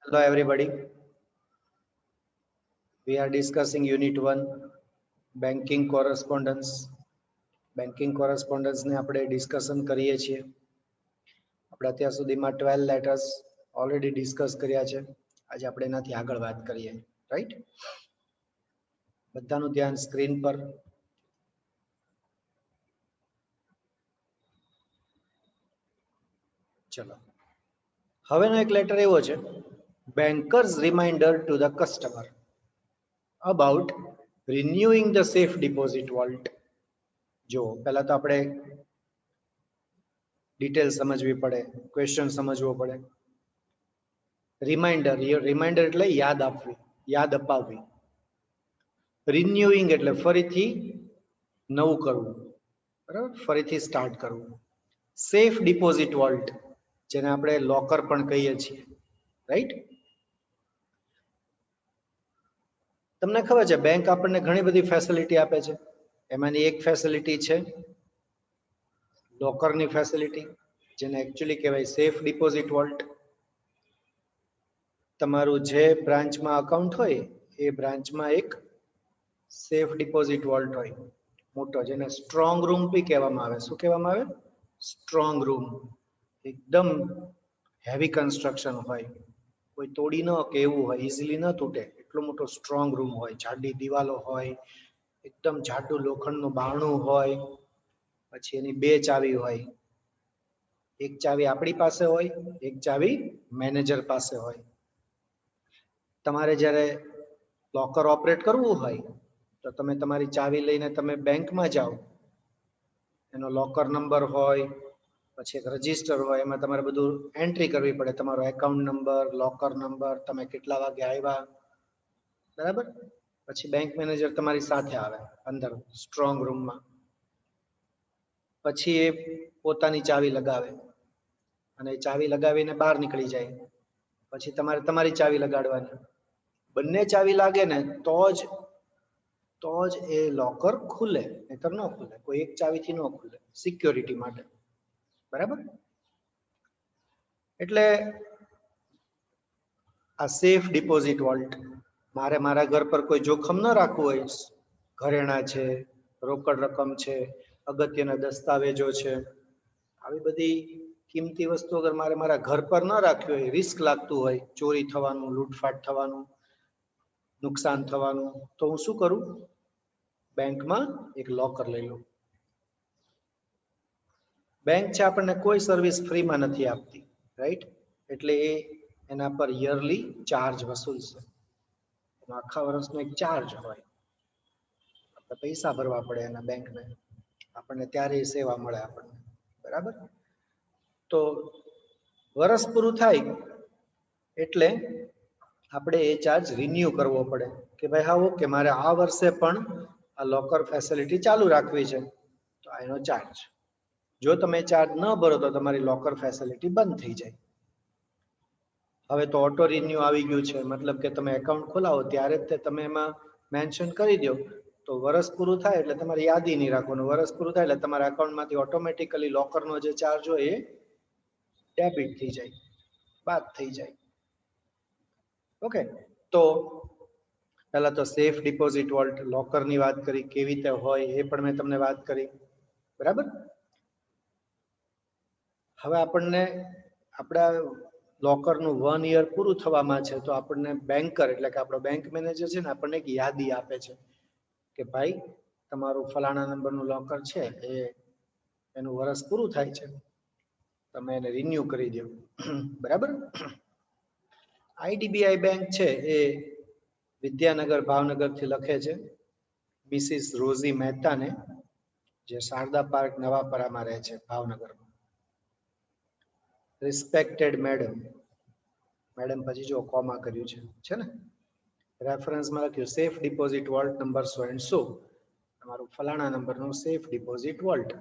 Hello everybody. We are discussing Unit 1 Banking Correspondence. Banking correspondence ને આપણે discussion કરીએ છીએ. આપણે અત્યાર સુધીમાં 12 લેટર્સ ઓલરેડી ડિસ્કસ કર્યા છે. આજે આપણે એનાથી આગળ વાત કરીએ. રાઈટ? બધાનું ધ્યાન સ્ક્રીન પર. ચલો. હવેનો એક લેટર એવો છે. Bankers reminder to the customer about renewing the safe deposit vault. જો પહેલા તો આપણે ડિટેલ સમજવી પડે, ક્વેશ્ચન સમજવો પડે. રિમાઇન્ડર એટલે યાદ આપવી, યાદ અપાવવી. રિન્યુઇંગ એટલે ફરીથી નવું કરવું, બરાબર, ફરીથી સ્ટાર્ટ કરવું. સેફ ડિપોઝિટ વોલ્ટ, જેને આપણે લોકર પણ કહીએ છીએ, રાઈટ? તમને ખબર છે બેંક આપણને ઘણી બધી ફેસિલિટી આપે છે. એમાંની એક ફેસિલિટી છે લોકરની ફેસિલિટી, જેને એકચ્યુઅલી કહેવાય સેફ ડિપોઝિટ વોલ્ટ. તમારું જે બ્રાન્ચમાં અકાઉન્ટ હોય એ બ્રાન્ચમાં એક સેફ ડિપોઝિટ વોલ્ટ હોય મોટો, જેને સ્ટ્રોંગ રૂમ બી કહેવામાં આવે. શું કહેવામાં આવે? Strong room. એકદમ હેવી કન્સ્ટ્રક્શન હોય, કોઈ તોડી ન કે એવું હોય, ઇઝીલી ન તૂટે એટલો મોટો સ્ટ્રોંગ રૂમ હોય. જાડી દિવાલો હોય, એકદમ જાડું લોખંડનું બારણું હોય, પછી એની બે ચાવી હોય. એક ચાવી આપણી પાસે હોય, એક ચાવી મેનેજર પાસે હોય. તમારે જ્યારે લોકર ઓપરેટ કરવું હોય તો તમે તમારી ચાવી લઈને તમે બેંકમાં જાઓ. એનો લોકર નંબર હોય, પછી એક રજીસ્ટર હોય, એમાં તમારે બધું એન્ટ્રી કરવી પડે. તમારો એકાઉન્ટ નંબર, લોકર નંબર, તમે કેટલા વાગે આવ્યા, બરાબર. પછી બેંક મેનેજર તમારી સાથે આવે અંદર સ્ટ્રોંગ રૂમમાં. પછી એ પોતાની ચાવી લગાવે અને ચાવી લગાવીને બહાર નીકળી જાય. પછી તમારે તમારી ચાવી લગાડવાની. બંને ચાવી લાગે ને તો જ એ લોકર ખુલે, નહીતર ન ખુલે. કોઈ એક ચાવીથી ન ખુલે, સિક્યોરિટી માટે, બરાબર. એટલે આ સેફ ડિપોઝિટ વોલ્ટ, મારે મારા ઘર પર કોઈ જોખમ ન રાખવું હોય, ઘરેણા છે, રોકડ રકમ છે, અગત્યના દસ્તાવેજો છે, આવી બધી કિંમતી વસ્તુ અગર મારે મારા ઘર પર ન રાખવી હોય, રિસ્ક લાગતું હોય, ચોરી થવાનું, લૂંટફાટ થવાનું, નુકસાન થવાનું, તો હું શું કરું? બેંકમાં એક લોકર લઈ લઉં. બેંક છે આપણને કોઈ સર્વિસ ફ્રીમાં નથી આપતી, રાઈટ? એટલે એના પર યરલી ચાર્જ વસૂલશે. આખા વર્ષનો એક ચાર્જ હોય, આપણે પૈસા ભરવા પડે એના બેંકને, આપણને ત્યારે એ સેવા મળે આપણને, બરાબર. તો વર્ષ પૂરું થાય એટલે આપણે એ ચાર્જ રિન્યુ કરવો પડે કે ભાઈ હા ઓકે, મારે આ વર્ષે પણ આ લોકર ફેસિલિટી ચાલુ રાખવી છે, તો એનો ચાર્જ. જો તમે ચાર્જ ન ભરો તો તમારી લોકર ફેસિલિટી બંધ થઈ જાય. હવે તો ઓટો રિન્યુ આવી ગયું છે, મતલબ કે તમે એકાઉન્ટ ખોલાવો ત્યારે જ તમે એમાં મેન્શન કરી દો, તો વર્ષ પૂરું થાય એટલે તમારે યાદી નહીં રાખવાનું. વર્ષ પૂરું થાય એટલે તમારા એકાઉન્ટમાંથી ઓટોમેટિકલી લોકરનો જે ચાર્જ હોય એ ડેબિટ થઈ જાય, બાદ થઈ જાય. ઓકે, તો પહેલા તો સેફ ડિપોઝિટ વોલ્ટ, લોકરની વાત કરી, કેવી રીતે હોય એ પણ મેં તમને વાત કરી, બરાબર. હવે આપણને આપણા લોકરનું 1 યર પૂરું થવામાં છે, તો આપણને બેન્કર એટલે કે આપણો બેંક મેનેજર છે ને આપણને એક યાદી આપે છે કે ભાઈ તમારું ફલાણા નંબરનું લોકર છે, એનું વર્ષ પૂરું થાય છે, તમે એને રિન્યુ કરી દો, બરાબર. આઈડીબીઆઈ બેંક છે એ વિદ્યાનગર ભાવનગરથી લખે છે મિસિસ રોઝી મહેતાને, જે શારદા પાર્ક નવાપરામાં રહે છે ભાવનગરમાં. રિસ્પેક્ટેડ મેડમ, મેડમ પછી જો કોમા કર્યું છે ને, રેફરન્સમાં લખ્યું safe deposit vault number so and so, તમારું ફલાણા નંબરનું safe deposit vault.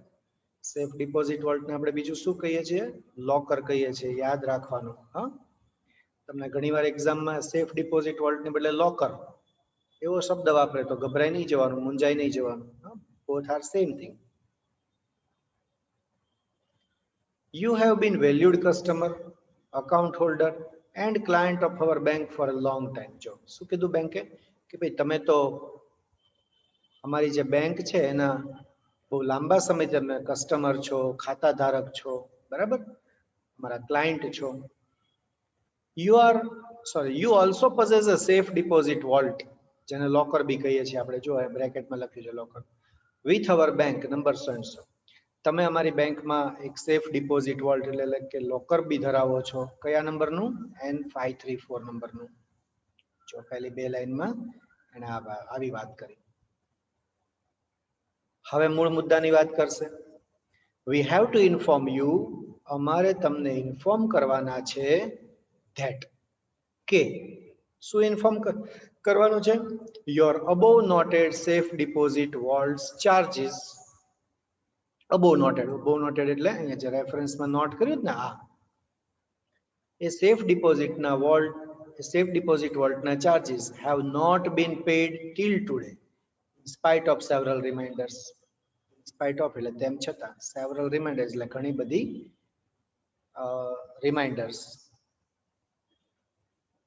Safe deposit વોલ્ટને આપણે બીજું શું કહીએ છીએ? લોકર કહીએ છીએ, યાદ રાખવાનું. હા, તમને ઘણીવાર એક્ઝામમાં સેફ ડિપોઝિટ વોલ્ટને બદલે લોકર એવો શબ્દ વાપરે તો ગભરાઈ નહીં જવાનું, મૂંઝાઈ નહીં જવાનું. Both are same thing. You have been valued customer, account holder, and client of our bank for a long time. જો શું કીધું બેંકે કે ભાઈ તમે તો અમારી જે બેંક છે એના બહુ લાંબા સમય તમે કસ્ટમર છો, ખાતા ધારક છો, બરાબર, અમારા ક્લાયન્ટ છો. You also possess a safe deposit vault, જેને લોકર બી કહીએ છીએ આપણે. જો બ્રેકેટમાં લખ્યું છે locker. With our bank number so. તમે અમારી બેંકમાં એક સેફ ડિપોઝિટ વોલ્ટ એટલે કે લોકર બી ધરાવો છો. કયા નંબરનું? N534 નંબરનું. જો પહેલી બે લાઈનમાં એને આવી વાત કરી. હવે મૂળ મુદ્દાની વાત કરશે. We have to inform you, અમારે તમને ઇન્ફોર્મ કરવાના છે ધેટ, કે શું ઇન્ફોર્મ કરવાનું છે? Your above noted safe deposit vaults charges. Above noted એટલે અહીંયા જે રેફરન્સમાં નોટ કર્યું ને આ, એ સેફ ડિપોઝિટના વોલ્ટ, સેફ ડિપોઝિટ વોલ્ટના ચાર્જીસ have not been paid till today in spite of several reminders. In spite of એટલે તેમ છતાં, several reminders એટલે ઘણી બધી રિમાઇન્ડર્સ.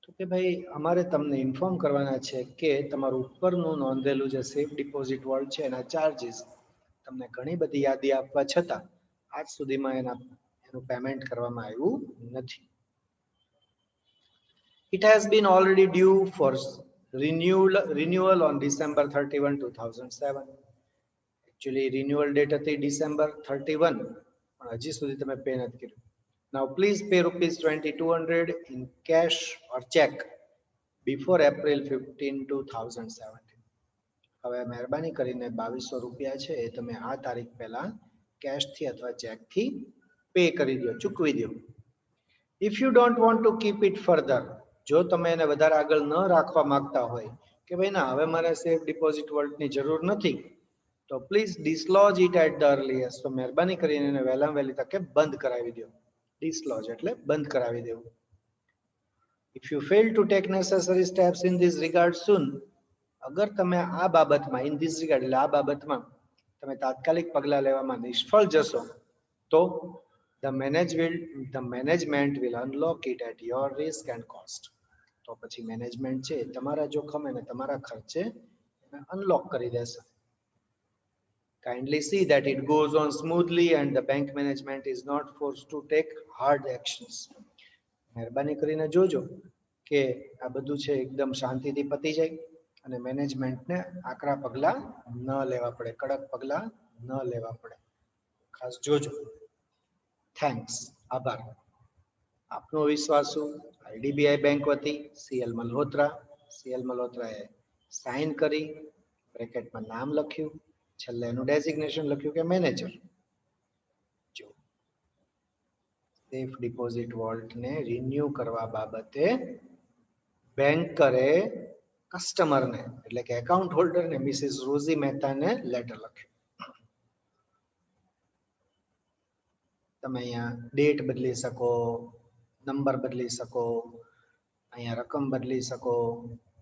તો કે ભાઈ અમારે તમને ઇન્ફોર્મ કરવાના છે કે તમારું ઉપરનું નોંધેલું જે સેફ ડિપોઝિટ વોલ્ટ છે એના ચાર્જીસ તમને ઘણી બધી યાદી આપવા છતાં આજ સુધીમાં એનું પેમેન્ટ કરવામાં આવ્યું નથી. It has been already due for renewal on December 31, 2007. Actually renewal date હતી December 31, પણ હજી સુધી તમે પે નથી કર્યું. Now please pay ₹2200 in cash or check before April 15, 2017. હવે મહેરબાની કરીને 2200 રૂપિયા છે એ તમે આ તારીખ પહેલા કેશથી અથવા ચેકથી પે કરી દો, ચૂકવી દો. If you don't want to keep it further, જો તમે એને વધારે આગળ ન રાખવા માંગતા હોય કે ભાઈ ના હવે મારે સેફ ડિપોઝિટ વોલ્ટની જરૂર નથી, તો please dislodge it at the earliest. તો મહેરબાની કરીને એને વહેલામાં વહેલી તકે બંધ કરાવી દો. ડિસલોજ એટલે બંધ કરાવી દેવું. If you fail to take necessary steps in this regard soon, અગર તમે આ બાબતમાં in this regard એટલે આ બાબતમાં તમે તાત્કાલિક પગલાં લેવામાં નિષ્ફળ જશો તો the management will unlock it at your risk and cost. તો પછી મેનેજમેન્ટ છે તમારા જોખમ અને તમારા ખર્ચે અનલોક કરી દેશે. Kindly see that it goes on smoothly and the bank management is not forced to take hard actions. મહેરબાની કરીને જોજો કે આ બધું છે એકદમ શાંતિથી પતી જાય અને મેનેજમેન્ટને આકરા પગલા ન લેવા પડે, કડક પગલા ન લેવા પડે. ખાસ જોજો. થેન્ક્સ, આભાર. આપનો વિશ્વાસુ આઈડીબીઆઈ બેંક વતી CL મલ્હોત્રા. CL મલ્હોત્રાએ સાઇન કરી, બ્રેકેટમાં નામ લખ્યું, છેલ્લે એનું ડેઝિગ્નેશન લખ્યું કે મેનેજર. જો સેફ ડિપોઝિટ વોલ્ટને રિન્યુ કરવા બાબતે બેંકરે કસ્ટમરને એટલે કે એકાઉન્ટ હોલ્ડરને મિસિસ રોઝી મહેતાને લેટર લખ્યું. તમે અહીંયા ડેટ બદલી શકો, નંબર બદલી શકો, અહીંયા રકમ બદલી શકો,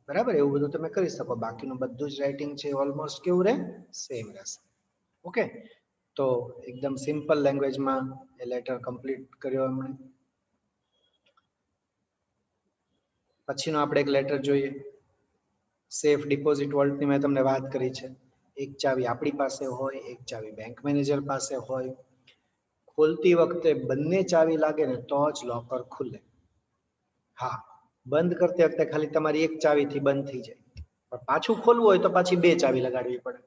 બરાબર, એવું બધું તમે કરી શકો. બાકીનું બધું જ રાઇટિંગ છે ઓલમોસ્ટ કેવું રહે? સેમ રહેશે. ઓકે, તો એકદમ સિમ્પલ લેંગ્વેજમાં એ લેટર કમ્પ્લીટ કર્યો એમણે. પછીનો આપણે એક લેટર જોઈએ. સેફ ડિપોઝિટ વોલ્ટની મેં તમને વાત કરી છે. એક ચાવી આપણી પાસે હોય, એક ચાવી બેંક મેનેજર પાસે હોય. ખોલતી વખતે બંને ચાવી લાગે ને તો જ લોકર ખુલે. હા, બંધ કરતી વખતે ખાલી તમારી એક ચાવીથી બંધ થઈ જાય, પણ પાછું ખોલવું હોય તો પાછી બે ચાવી લગાડવી પડે.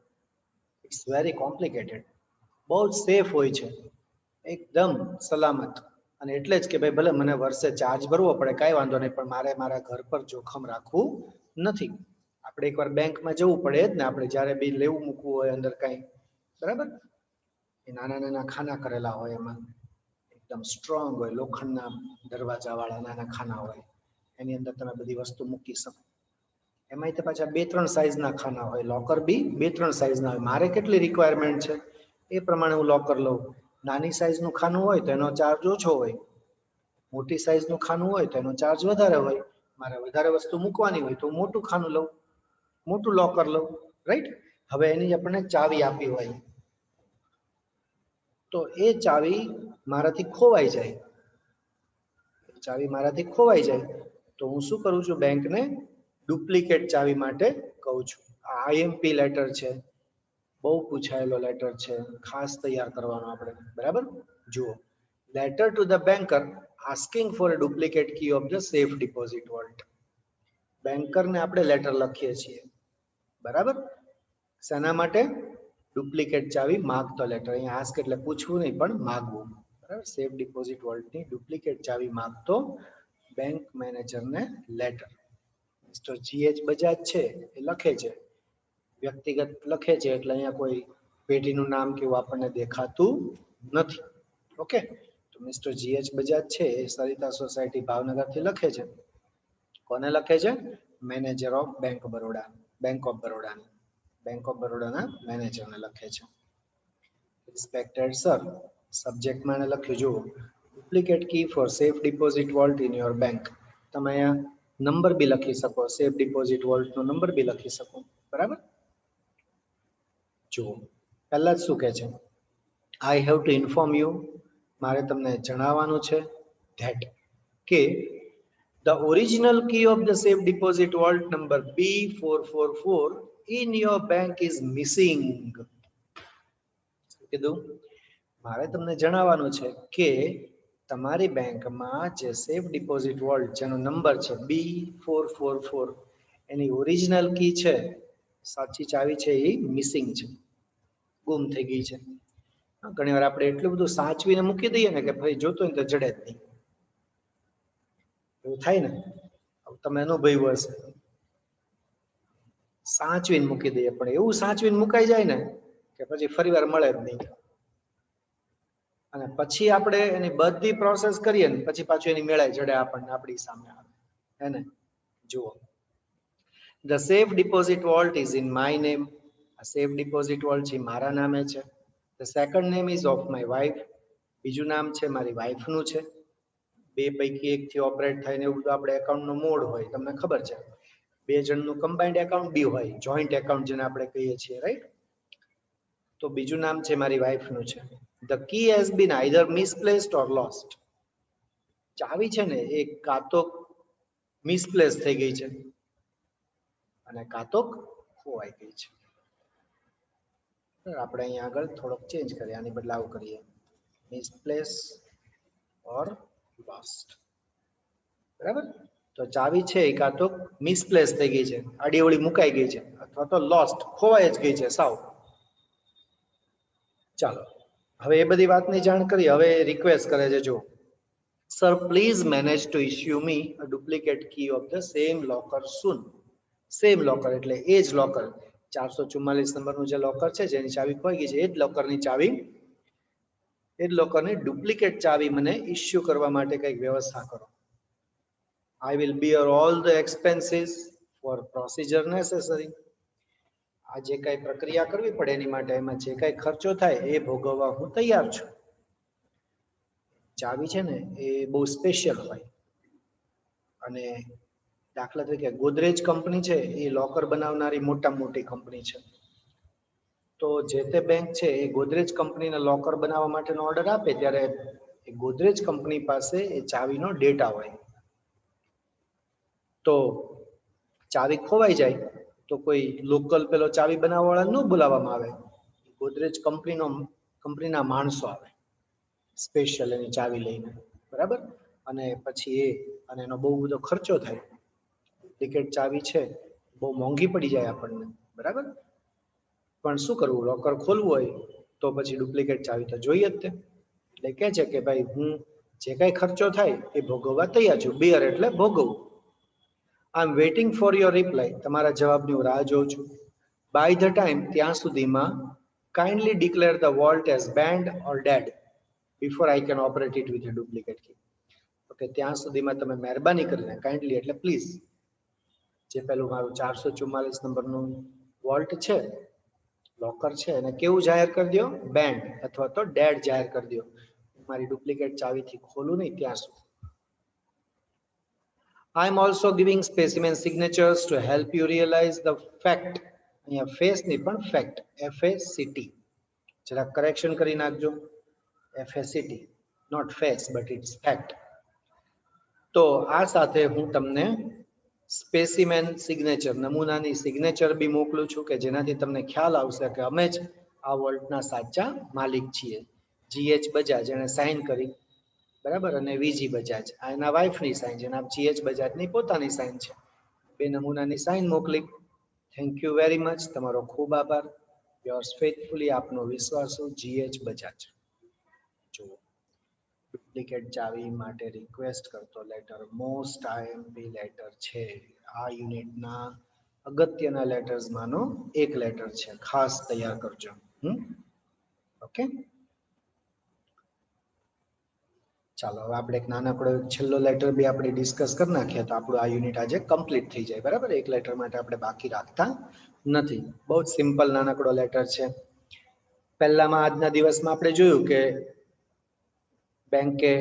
It's very complicated. બહુ જ સેફ હોય છે, એકદમ સલામત. અને એટલે જ કે ભાઈ ભલે મને વર્ષે ચાર્જ ભરવો પડે કાંઈ વાંધો નહીં, પણ મારે મારા ઘર પર જોખમ રાખવું નથી. આપણે એકવાર બેંકમાં જવું પડે જ ને, આપણે જ્યારે બી લેવું મૂકવું હોય અંદર કાંઈ, બરાબર, એ નાના નાના ખાના કરેલા હોય, એમાં એકદમ સ્ટ્રોંગ હોય, લોખંડના દરવાજાવાળા નાના ખાના હોય, એની અંદર તમે બધી વસ્તુ મૂકી શકો. એમાંય તો પાછા 2-3 સાઇઝના ખાના હોય. લોકર બી 2-3 સાઇઝના હોય. મારે કેટલી રિક્વાયરમેન્ટ છે એ પ્રમાણે હું લોકર લઉં. નાની સાઇઝનું ખાનું હોય તો એનો ચાર્જ ઓછો હોય, મોટી સાઇઝનું ખાનું હોય તો એનો ચાર્જ વધારે હોય. મારે વધારે વસ્તુ મૂકવાની હોય તો હું મોટું ખાનું લઉં, મોટું લોકર લઉં, રાઈટ. હવે એની આપણને ચાવી આપી હોય તો એ ચાવી મારાથી ખોવાઈ જાય ચાવી મારાથી ખોવાઈ જાય તો હું શું કરું છું, બેંકને ડુપ્લિકેટ ચાવી માટે કહું છું. આ આઈએમપી લેટર છે, બહુ પૂછાયેલો લેટર છે, ખાસ તૈયાર કરવાનો આપણે. બરાબર, જુઓ, letter to the banker asking for a duplicate key of the safe deposit vault. બેન્કરને આપણે લેટર લખીએ છીએ. બરાબર, શેના માટે? ડુપ્લિકેટ ચાવી માગતો લેટર. અહીંયા આસ્ક એટલે પૂછવું નહીં પણ માગવું. બરાબર, સેફ ડિપોઝિટ વોલ્ટની ડુપ્લિકેટ ચાવી માગતો બેંક મેનેજરને લેટર. મિસ્ટર જીએચ બજાજ છે એ લખે છે, વ્યક્તિગત લખે છે એટલે અહીંયા કોઈ પેઢીનું નામ કેવું આપણને દેખાતું નથી. ઓકે, તો મિસ્ટર જીએચ બજાજ છે એ સરિતા સોસાયટી ભાવનગરથી લખે છે. કોને લખે છે? Manager of bank Baroda, bank of Baroda, bank of બરોડાના મેનેજરને લખે છે. રિસ્પેક્ટેડ સર, સબ્જેક્ટમાં લખ્યું, જુઓ, duplicate key for safe deposit vault in your bank. તમે અહીંયા નંબર બી લખી શકો, સેફ ડિપોઝિટ વોલ્ટનો નંબર બી લખી શકો. બરાબર, જુઓ, પહેલા જ શું કહે છે? I have to inform you, મારે તમને જણાવવાનું છે ધેટ કે the original key of the safe deposit vault number B444 in your bank is missing. કીધું, મારે તમને જણાવવાનું છે કે તમારી બેંકમાં જે સેફ ડિપોઝિટ વોલ્ટ જેનો નંબર છે B444 એની ઓરિજિનલ કી છે, સાચી ચાવી છે, એ મિસિંગ છે, ગુમ થઈ ગઈ છે. ઘણી વાર આપણે એટલું બધું સાચવીને મૂકી દઈએ ને કે ભાઈ જોતો હોય તો જડે જ નહીં. એવું થાય ને, તમે અનુભવ્યું હશે. સાચવીને મૂકી દઈએ પણ એવું સાચવીને મુકાઈ જાય ને કે પછી ફરી વાર મળે જ નહીં. અને પછી આપણે એની બધી પ્રોસેસ કરીએ ને પછી પાછું એની મેળાય જડે આપણને, આપણી સામે આવે. હે ને? જુઓ, the safe deposit volt is in my name. આ સેફ ડિપોઝિટ વોલ્ટ છે મારા નામે છે. The second name ease of my wife. બીજું નામ છે મારી વાઇફનું છે. બે પૈકી એકથી ઓપરેટ થાય ને એવું બધું આપણે એકાઉન્ટનો મોડ હોય, તમને ખબર છે. બે જણનું કમ્બાઇન્ડ એકાઉન્ટ બી હોય, જોઈન્ટ એકાઉન્ટ જેને આપણે કહીએ છીએ, રાઈટ? તો બીજું નામ છે મારી વાઇફનું છે. The key has been either misplaced or lost. ચાવી છે ને એ કાં તો મિસપ્લેસ થઈ ગઈ છે અને કાં તો ખોવાઈ ગઈ છે. આપણે અહીંયા આગળ થોડોક ચેન્જ કરીએ, આની બદલાવ કરીએ, મિસપ્લેસ ઓર લોસ્ટ. બરાબર, તો ચાવી છે એ કાં તો મિસપ્લેસ થઈ ગઈ છે, આડી અવળી મુકાઈ ગઈ છે, અથવા તો લોસ્ટ, ખોવાઈ જ ગઈ છે સાવ. ચાલો, હવે એ બધી વાતની જાણ કરી. હવે રિક્વેસ્ટ કરે છે, જો, sir please manage to issue me a duplicate key of the same locker soon. Same locker એટલે એ જ લોકર, 444 નંબરનું જે લોકર છે જેની ચાવી ખોઈ ગઈ છે એ જ લોકરની ચાવી, એ જ લોકરની ડુપ્લિકેટ ચાવી મને ઇશ્યુ કરવા માટે કંઈક વ્યવસ્થા કરો. I will bear all the expenses for procedure necessary. આ જે કાંઈ પ્રક્રિયા કરવી પડે એની માટે એમાં જે કાંઈ ખર્ચો થાય એ ભોગવવા હું તૈયાર છું. ચાવી છે ને એ બહુ સ્પેશિયલ હોય, અને દાખલા તરીકે ગોદરેજ કંપની છે એ લોકર બનાવનારી મોટામાં મોટી કંપની છે. તો જે તે બેંક છે એ ગોદરેજ કંપનીને લોકર બનાવવા માટેનો ઓર્ડર આપે ત્યારે એ ગોદરેજ કંપની પાસે એ ચાવીનો ડેટા હોય. તો ચાવી ખોવાઈ જાય તો કોઈ લોકલ પેલો ચાવી બનાવવાવાળા ન બોલાવવામાં આવે, ગોદરેજ કંપનીના માણસો આવે સ્પેશિયલ એની ચાવી લઈને. બરાબર, અને પછી અને એનો બહુ બધો ખર્ચો થાય. ડુપ્લિકેટ ચાવી છે બહુ મોંઘી પડી જાય આપણને. બરાબર, પણ શું કરવું, લોકર ખોલવું હોય તો પછી ડુપ્લિકેટ ચાવી તો જોઈએ જ તે. એટલે કહે છે કે ભાઈ હું જે કાંઈ ખર્ચો થાય એ ભોગવવા તૈયાર છું. બિયર એટલે ભોગવવું. I am waiting for your reply. તમારા જવાબની હું રાહ જોઉં છું. બાય ધ ટાઈમ, ત્યાં સુધીમાં, kindly declare the vault as banned or dead before I can operate it with a duplicate key. Okay, ત્યાં સુધીમાં તમે મહેરબાની કરીને, કાઇન્ડલી એટલે પ્લીઝ, જે પેલું મારું 444 નંબરનું વોલ્ટ છે, લોકર છે, એને કેવું જાહેર કરી દો? બેન્ડ અથવા તો ડેડ જાહેર કરી દો. મારી ડુપ્લિકેટ ચાવીથી ખોલું નહીં ત્યાં સુધી. I am also giving specimen signatures to help you realize the fact. અહીંયા ફેસ નહીં પણ ફેક્ટ, FACT. જરા કરેક્શન કરી નાખજો. FACT, not face but it's fact. તો આ સાથે હું તમને સ્પેસિમેન સિગ્નેચર નમૂનાની સિગ્નેચર બી મોકલું છું કે જેનાથી તમને ખ્યાલ આવશે કે અમે જ આ વોલ્ટના સાચા માલિક છીએ. GH બજાજ જેણે સાઇન કરી, બરાબર, અને VG બજાજ આ એના વાઇફની સાઇન છે, અને GH બજાજની પોતાની સાઇન છે. બે નમૂનાની સાઇન મોકલી. થેન્ક યુ વેરી મચ, તમારો ખૂબ આભાર. યોર્સ ફેથફુલી, આપનો વિશ્વાસુ GH બજાજ. જુઓ, ડુપ્લિકેટ ચાવી માટે રિક્વેસ્ટ કરતો લેટર મોસ્ટ IMP લેટર છે. આ યુનિટના અગત્યના લેટર્સમાંનો એક લેટર છે, ખાસ તૈયાર કરજો. ઓકે, ચાલો હવે આપણે એક નાનકડો છેલ્લો લેટર બી આપણે ડિસ્કસ કરી નાખીએ તો આપણું આ યુનિટ આજે કમ્પ્લીટ થઈ જાય. બરાબર, એક લેટર માટે આપણે બાકી રાખતા નથી. બહુ જ સિમ્પલ નાનકડો લેટર છે. પહેલામાં આજના દિવસમાં આપણે જોયું કે બેંકે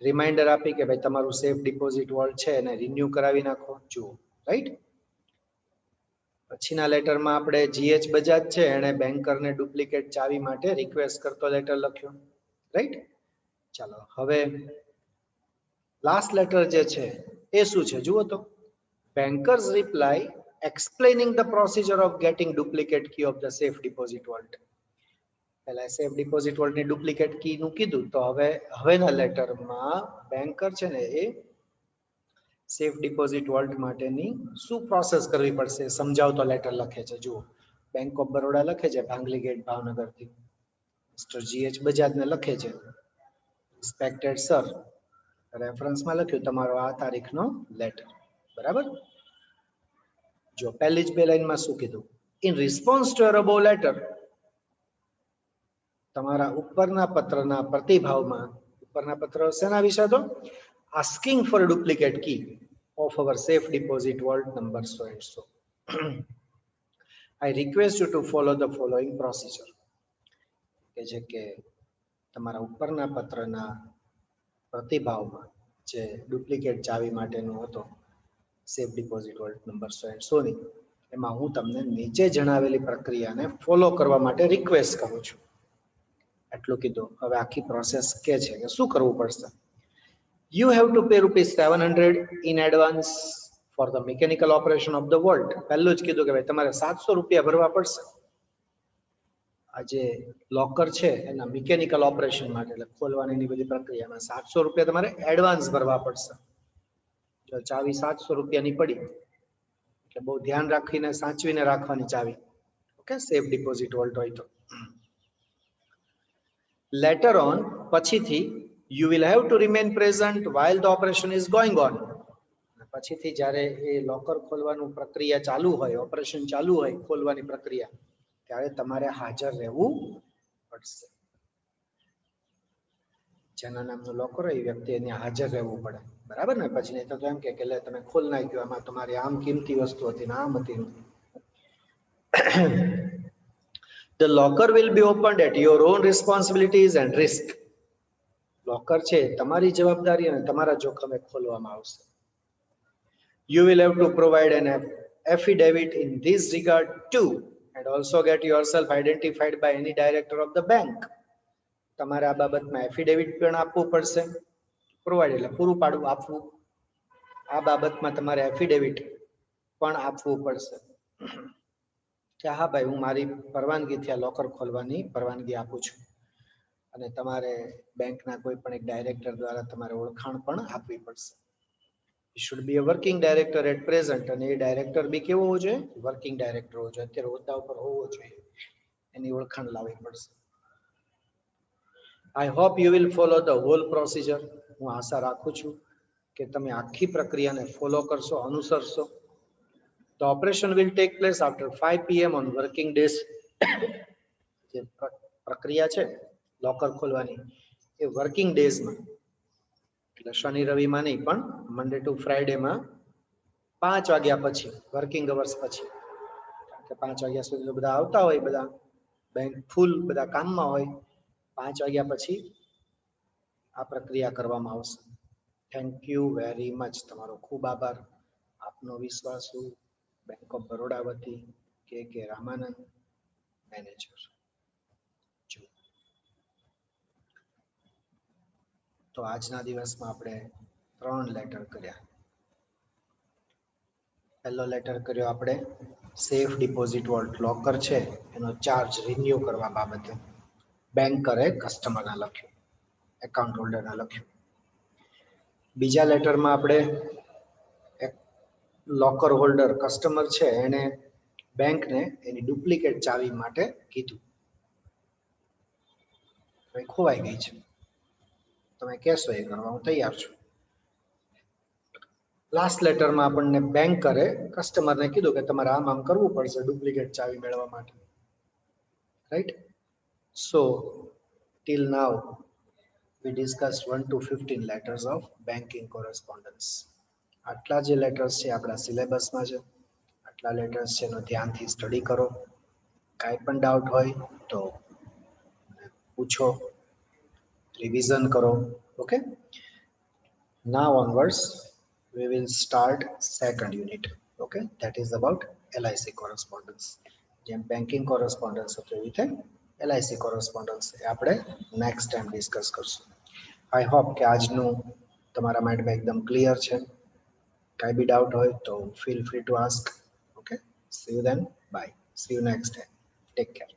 રિમાઇન્ડર આપી કે ભાઈ તમારું સેફ ડિપોઝિટ વોલ્ટ છે એને રિન્યુ કરાવી નાખો. જુઓ, રાઈટ. પછીના લેટરમાં આપણે GH બજાજ છે એણે બેન્કરને ડુપ્લિકેટ ચાવી માટે રિક્વેસ્ટ કરતો લેટર લખ્યો, રાઈટ. ચાલો હવે લાસ્ટ લેટર જે છે એ શું છે જુઓ તો, bankers reply explaining the procedure of getting duplicate key of the safe deposit vault. પહેલા સેફ ડિપોઝિટ વોલ્ટની ડુપ્લિકેટ કીનું કીધું, તો હવેના લેટરમાં બેન્કર છે ને એ સેફ ડિપોઝિટ વોલ્ટ માટેની શું પ્રોસેસ કરવી પડશે સમજાવતો લેટર લખે છે. જુઓ, બેંક ઓફ બરોડા લખે છે ભાંગલી ગેટ ભાવનગરથી, મિસ્ટર GH બજાજને લખે છે, રિસ્પેક્ટેડ સર, રેફરન્સમાં લખ્યું તમારો આ તારીખનો લેટર. બરાબર. જો પહેલી જ બે લાઈનમાં શું કીધું, in response to your above letter, તમારા ઉપરના પત્રના પ્રતિભાવમાં, ઉપરના પત્ર શેના વિશે હતો, asking for duplicate key of our safe deposit vault number so and so. I request you to follow the following procedure. કે જે કે તમારા ઉપરના પત્રના પ્રતિભાવમાં જે ડુપ્લિકેટ ચાવી માટેનો હતો safe deposit vault number 100 and 100 ની, એમાં હું તમને નીચે જણાવેલી પ્રક્રિયાને ફોલો કરવા માટે રિક્વેસ્ટ કરું છું. એટલું કીધું. હવે આખી પ્રોસેસ કે છે કે શું કરવું પડશે. You have to pay ₹700 in advance for the mechanical operation of the vault. પહેલું જ કીધું કે ભાઈ તમારે 700 રૂપિયા ભરવા પડશે આ જે લોકર છે એના મિકેનિકલ ઓપરેશન માટે, એટલે ખોલવાની બધી પ્રક્રિયામાં 700 રૂપિયા તમારે એડવાન્સ ભરવા પડશે. જો ચાવી 700 રૂપિયાની પડી એટલે બહુ ધ્યાન રાખીને સાચવીને રાખવાની ચાવી. ઓકે, સેફ ડિપોઝિટ વોલ્ટ હોય તો. Later on, પછીથી you will have to remain present while the operation is going on. પછીથી જ્યારે એ લોકર ખોલવાનું પ્રક્રિયા ચાલુ હોય, ઓપરેશન ચાલુ હોય, ખોલવાની પ્રક્રિયા, ત્યારે તમારે હાજર રહેવું પડશે. જેના નામનું લોકર હોય એ વ્યક્તિ એને હાજર રહેવું પડે. બરાબર ને. પછી નહીં તો એમ કે તમે ખોલ નાખ્યું, આમાં તમારી આમ કિંમતી વસ્તુ હતી ને આમ હતી. The locker will be opened at your own responsibilities and risk. Locker છે તમારી જવાબદારી અને તમારા જોખમે ખોલવામાં આવશે. You will have to provide an affidavit in this regard too, and also get yourself identified by any director of the bank. તમારે આ બાબતમાં એફિડેવિટ પણ આપવું પડશે. પ્રોવાઈડ એટલે પૂરું પાડવું, આપવું. આ બાબતમાં તમારે એફિડેવિટ પણ આપવું પડશે કે હા ભાઈ હું મારી પરવાનગીથી આ લોકર ખોલવાની પરવાનગી આપું છું. અને તમારે બેંકના કોઈ પણ એક ડાયરેક્ટર દ્વારા તમારે ઓળખાણ પણ આપવી પડશે. It should be a working director at present, અને એ ડાયરેક્ટર બી કેવો હોવો જોઈએ, વર્કિંગ ડાયરેક્ટર હોવો જોઈએ, અત્યારે હોદ્દા ઉપર હોવો જોઈએ, એની ઓળખાણ લાવવી પડશે. I hope you will follow the whole procedure. હું આશા રાખું છું કે તમે આખી પ્રક્રિયાને ફોલો કરશો, અનુસરશો. The operation will take place after 5 PM on working days. જે પ્રક્રિયા છે લોકર ખોલવાની એ વર્કિંગ ડેઝમાં, એટલે શનિ રવિમાં નહીં પણ મંડે ટુ ફ્રાઈડેમાં 5 વાગ્યા પછી, વર્કિંગ અવર્સ પછી. કારણ કે 5 વાગ્યા સુધી તો બધા આવતા હોય, બધા બેંક ફૂલ, બધા કામમાં હોય. 5 વાગ્યા પછી આ પ્રક્રિયા કરવામાં આવશે. Thank you very much. તમારો ખૂબ આભાર. આપનો વિશ્વાસુ બેંક ઓફ બરોડા વતી કે રામાનંદ, મેનેજર. તો આજના દિવસમાં આપણે 3 લેટર કર્યા. પહેલો લેટર કર્યો આપણે સેફ ડિપોઝિટ વોલ્ટ લોકર છે એનો ચાર્જ રિન્યુ કરવા બાબતે બેંકરે કસ્ટમરને લખ્યું, એકાઉન્ટ હોલ્ડરને લખ્યું. બીજા લેટરમાં આપણે લોકર હોલ્ડર કસ્ટમર છે એને બેંકને એની ડુપ્લિકેટ ચાવી માટે કીધું. ખોવાઈ ગઈ છે, તમે કહેશો એ કરવા હું તૈયાર છું. લાસ્ટ લેટરમાં આપણને બેંકરે કસ્ટમરને કીધું કે તમારે આમ કરવું પડશે ડુપ્લિકેટ ચાવી મેળવવા માટે, right? So till now we discussed 1 to 15 letters of banking correspondence. આટલા જે લેટર્સ છે આપણા સિલેબસમાં છે, આટલા લેટર્સ છે એનો ધ્યાનથી સ્ટડી કરો. કાંઈ પણ ડાઉટ હોય તો પૂછો, રિવિઝન કરો. Okay, now onwards we will start second unit. Okay, that is about LIC correspondence. જેમ બેન્કિંગ કોરસ્પોન્ડન્સ હતો એવી રીતે LIC કોરસ્પોન્ડન્સ આપણે નેક્સ્ટ ટાઈમ ડિસ્કસ કરશું. આઈ હોપ કે આજનું તમારા માઇન્ડમાં એકદમ ક્લિયર છે. કાંઈ બી ડાઉટ હોય તો feel free to ask. Okay, see you then, bye, see you next time, take care.